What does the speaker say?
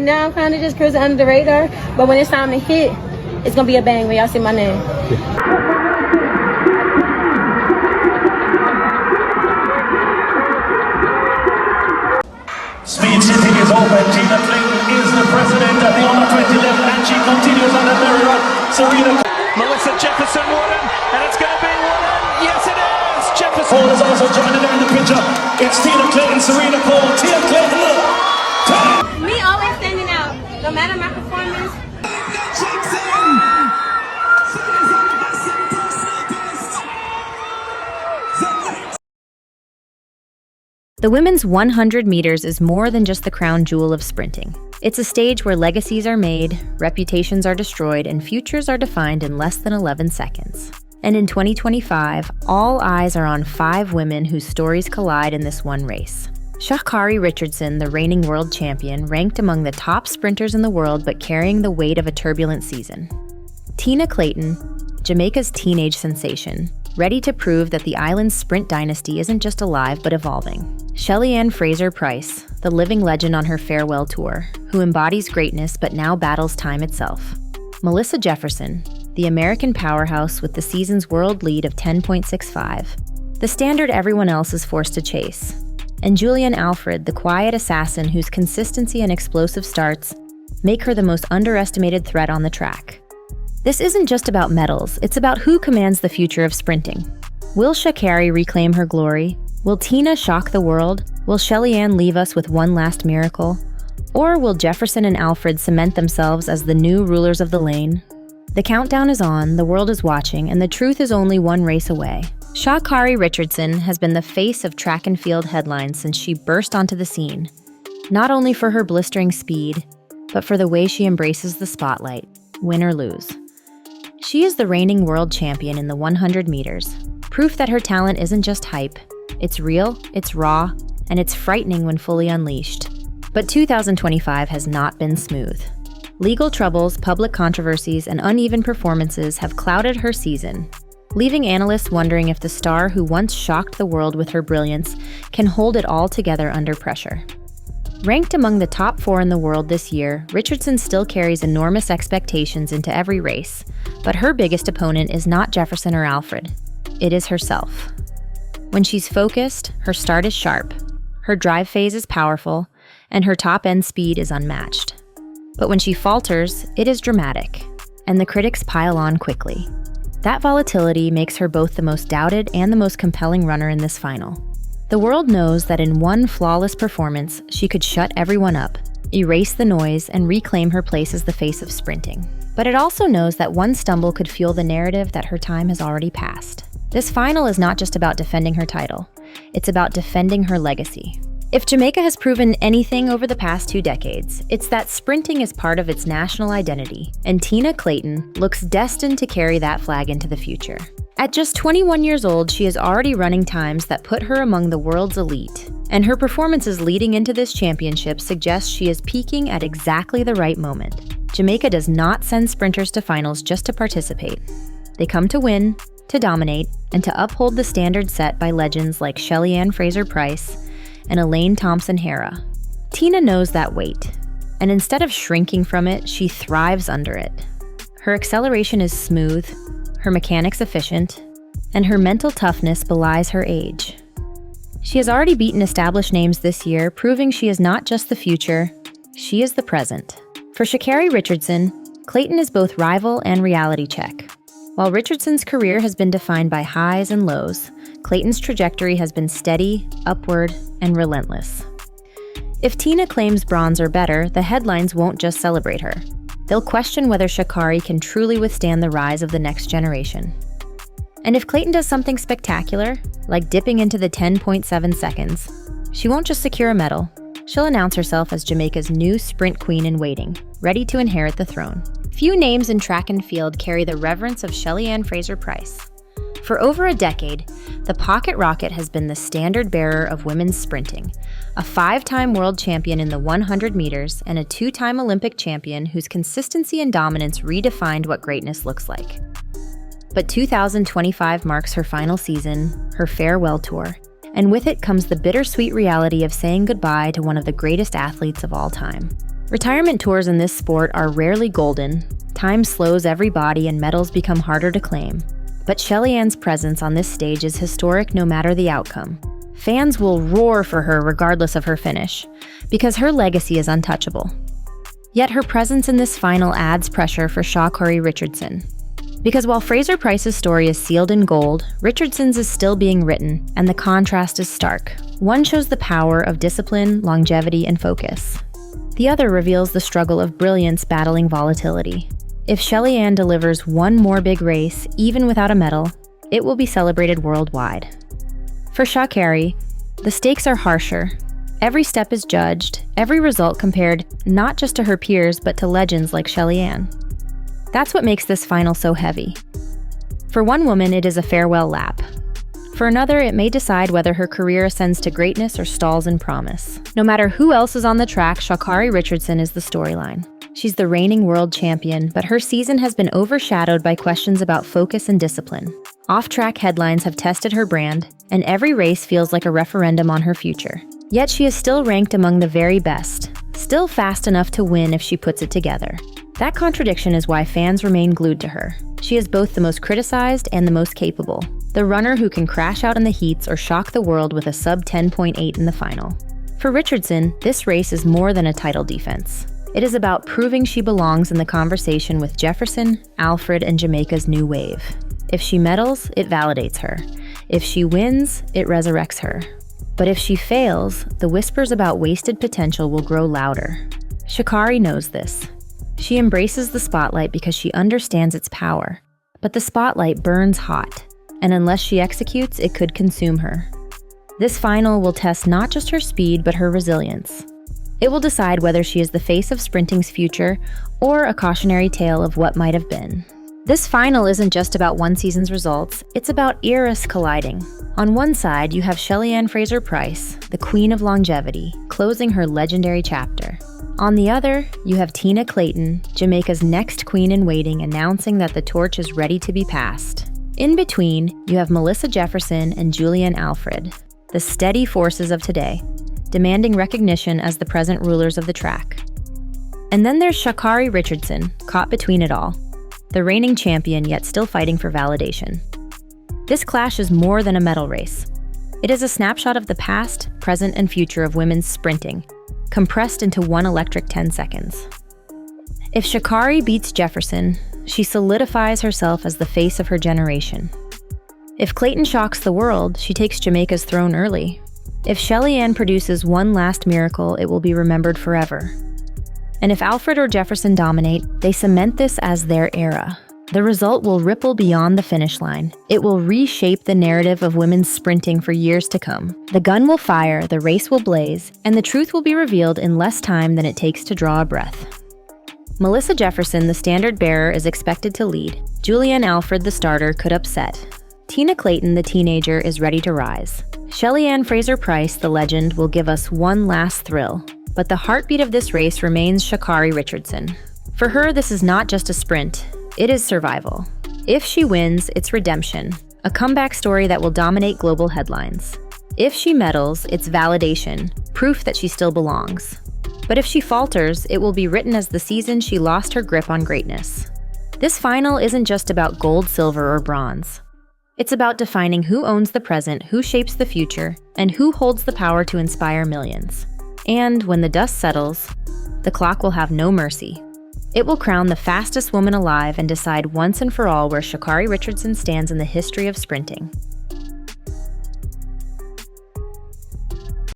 now I'm kind of just cruising under the radar, but when it's time to hit, it's going to be a bang when y'all see my name. Speed sitting is open. Tina Clayton is the president at the under 20 level, and she continues on the very run. Serena. Melissa Jefferson Warden, and it's going to be Warden. Yes, it is. Jefferson. Cole is also joining her in the picture. It's Tina Clayton, Serena Cole, Tina Clayton. Look. Me always standing out, no matter my performance. The women's 100 meters is more than just the crown jewel of sprinting. It's a stage where legacies are made, reputations are destroyed, and futures are defined in less than 11 seconds. And in 2025, all eyes are on 5 women whose stories collide in this one race. Sha'Carri Richardson, the reigning world champion, ranked among the top sprinters in the world but carrying the weight of a turbulent season. Tina Clayton, Jamaica's teenage sensation, ready to prove that the island's sprint dynasty isn't just alive but evolving. Shelly-Ann Fraser-Pryce, the living legend on her farewell tour, who embodies greatness but now battles time itself. Melissa Jefferson, the American powerhouse with the season's world lead of 10.65, the standard everyone else is forced to chase. And Julian Alfred, the quiet assassin whose consistency and explosive starts make her the most underestimated threat on the track. This isn't just about medals, it's about who commands the future of sprinting. Will Sha'Carri reclaim her glory? Will Tina shock the world? Will Shelly-Ann leave us with one last miracle? Or will Jefferson and Alfred cement themselves as the new rulers of the lane? The countdown is on, the world is watching, and the truth is only one race away. Sha'Carri Richardson has been the face of track and field headlines since she burst onto the scene, not only for her blistering speed, but for the way she embraces the spotlight, win or lose. She is the reigning world champion in the 100 meters, proof that her talent isn't just hype. It's real, it's raw, and it's frightening when fully unleashed. But 2025 has not been smooth. Legal troubles, public controversies, and uneven performances have clouded her season, leaving analysts wondering if the star who once shocked the world with her brilliance can hold it all together under pressure. Ranked among the top 4 in the world this year, Richardson still carries enormous expectations into every race, but her biggest opponent is not Jefferson or Alfred. It is herself. When she's focused, her start is sharp, her drive phase is powerful, and her top-end speed is unmatched. But when she falters, it is dramatic, and the critics pile on quickly. That volatility makes her both the most doubted and the most compelling runner in this final. The world knows that in one flawless performance, she could shut everyone up, erase the noise, and reclaim her place as the face of sprinting. But it also knows that one stumble could fuel the narrative that her time has already passed. This final is not just about defending her title, it's about defending her legacy. If Jamaica has proven anything over the past 2 decades, it's that sprinting is part of its national identity, and Tina Clayton looks destined to carry that flag into the future. At just 21 years old, she is already running times that put her among the world's elite, and her performances leading into this championship suggest she is peaking at exactly the right moment. Jamaica does not send sprinters to finals just to participate. They come to win, to dominate, and to uphold the standard set by legends like Shelly-Ann Fraser-Pryce and Elaine Thompson-Herah. Tina knows that weight, and instead of shrinking from it, she thrives under it. Her acceleration is smooth, her mechanics efficient, and her mental toughness belies her age. She has already beaten established names this year, proving she is not just the future, she is the present. For Sha'Carri Richardson, Clayton is both rival and reality check. While Richardson's career has been defined by highs and lows, Clayton's trajectory has been steady, upward, and relentless. If Tina claims bronze or better, the headlines won't just celebrate her. They'll question whether Sha'Carri can truly withstand the rise of the next generation. And if Clayton does something spectacular, like dipping into the 10.7 seconds, she won't just secure a medal, she'll announce herself as Jamaica's new sprint queen in waiting, ready to inherit the throne. Few names in track and field carry the reverence of Shelly-Ann Fraser-Pryce. For over a decade, the Pocket Rocket has been the standard bearer of women's sprinting, a 5-time world champion in the 100 meters and a 2-time Olympic champion whose consistency and dominance redefined what greatness looks like. But 2025 marks her final season, her farewell tour, and with it comes the bittersweet reality of saying goodbye to one of the greatest athletes of all time. Retirement tours in this sport are rarely golden. Time slows every body and medals become harder to claim. But Shelly-Ann's presence on this stage is historic no matter the outcome. Fans will roar for her regardless of her finish, because her legacy is untouchable. Yet her presence in this final adds pressure for Sha'Carri Richardson. Because while Fraser-Price's story is sealed in gold, Richardson's is still being written, and the contrast is stark. One shows the power of discipline, longevity, and focus. The other reveals the struggle of brilliance battling volatility. If Shelly-Ann delivers one more big race, even without a medal, it will be celebrated worldwide. For Sha'Carri, the stakes are harsher. Every step is judged, every result compared not just to her peers but to legends like Shelly-Ann. That's what makes this final so heavy. For one woman, it is a farewell lap. For another, it may decide whether her career ascends to greatness or stalls in promise. No matter who else is on the track, Sha'Carri Richardson is the storyline. She's the reigning world champion, but her season has been overshadowed by questions about focus and discipline. Off-track headlines have tested her brand, and every race feels like a referendum on her future. Yet she is still ranked among the very best, still fast enough to win if she puts it together. That contradiction is why fans remain glued to her. She is both the most criticized and the most capable, the runner who can crash out in the heats or shock the world with a sub 10.8 in the final. For Richardson, this race is more than a title defense. It is about proving she belongs in the conversation with Jefferson, Alfred, and Jamaica's new wave. If she medals, it validates her. If she wins, it resurrects her. But if she fails, the whispers about wasted potential will grow louder. Sha'Carri knows this. She embraces the spotlight because she understands its power. But the spotlight burns hot, and unless she executes, it could consume her. This final will test not just her speed, but her resilience. It will decide whether she is the face of sprinting's future or a cautionary tale of what might have been. This final isn't just about one season's results, it's about eras colliding. On one side, you have Shelly-Ann Fraser-Price, the queen of longevity, closing her legendary chapter. On the other, you have Tina Clayton, Jamaica's next queen-in-waiting, announcing that the torch is ready to be passed. In between, you have Melissa Jefferson and Julianne Alfred, the steady forces of today, demanding recognition as the present rulers of the track. And then there's Sha'Carri Richardson, caught between it all, the reigning champion yet still fighting for validation. This clash is more than a medal race. It is a snapshot of the past, present, and future of women's sprinting, compressed into one electric 10 seconds. If Sha'Carri beats Jefferson, she solidifies herself as the face of her generation. If Clayton shocks the world, she takes Jamaica's throne early. If Shelly-Ann produces one last miracle, it will be remembered forever. And if Alfred or Jefferson dominate, they cement this as their era. The result will ripple beyond the finish line. It will reshape the narrative of women's sprinting for years to come. The gun will fire, the race will blaze, and the truth will be revealed in less time than it takes to draw a breath. Melissa Jefferson, the standard bearer, is expected to lead. Julianne Alfred, the starter, could upset. Tina Clayton, the teenager, is ready to rise. Shelly-Ann Fraser-Price, the legend, will give us one last thrill. But the heartbeat of this race remains Sha'Carri Richardson. For her, this is not just a sprint, it is survival. If she wins, it's redemption, a comeback story that will dominate global headlines. If she medals, it's validation, proof that she still belongs. But if she falters, it will be written as the season she lost her grip on greatness. This final isn't just about gold, silver, or bronze. It's about defining who owns the present, who shapes the future, and who holds the power to inspire millions. And when the dust settles, the clock will have no mercy. It will crown the fastest woman alive and decide once and for all where Sha'Carri Richardson stands in the history of sprinting.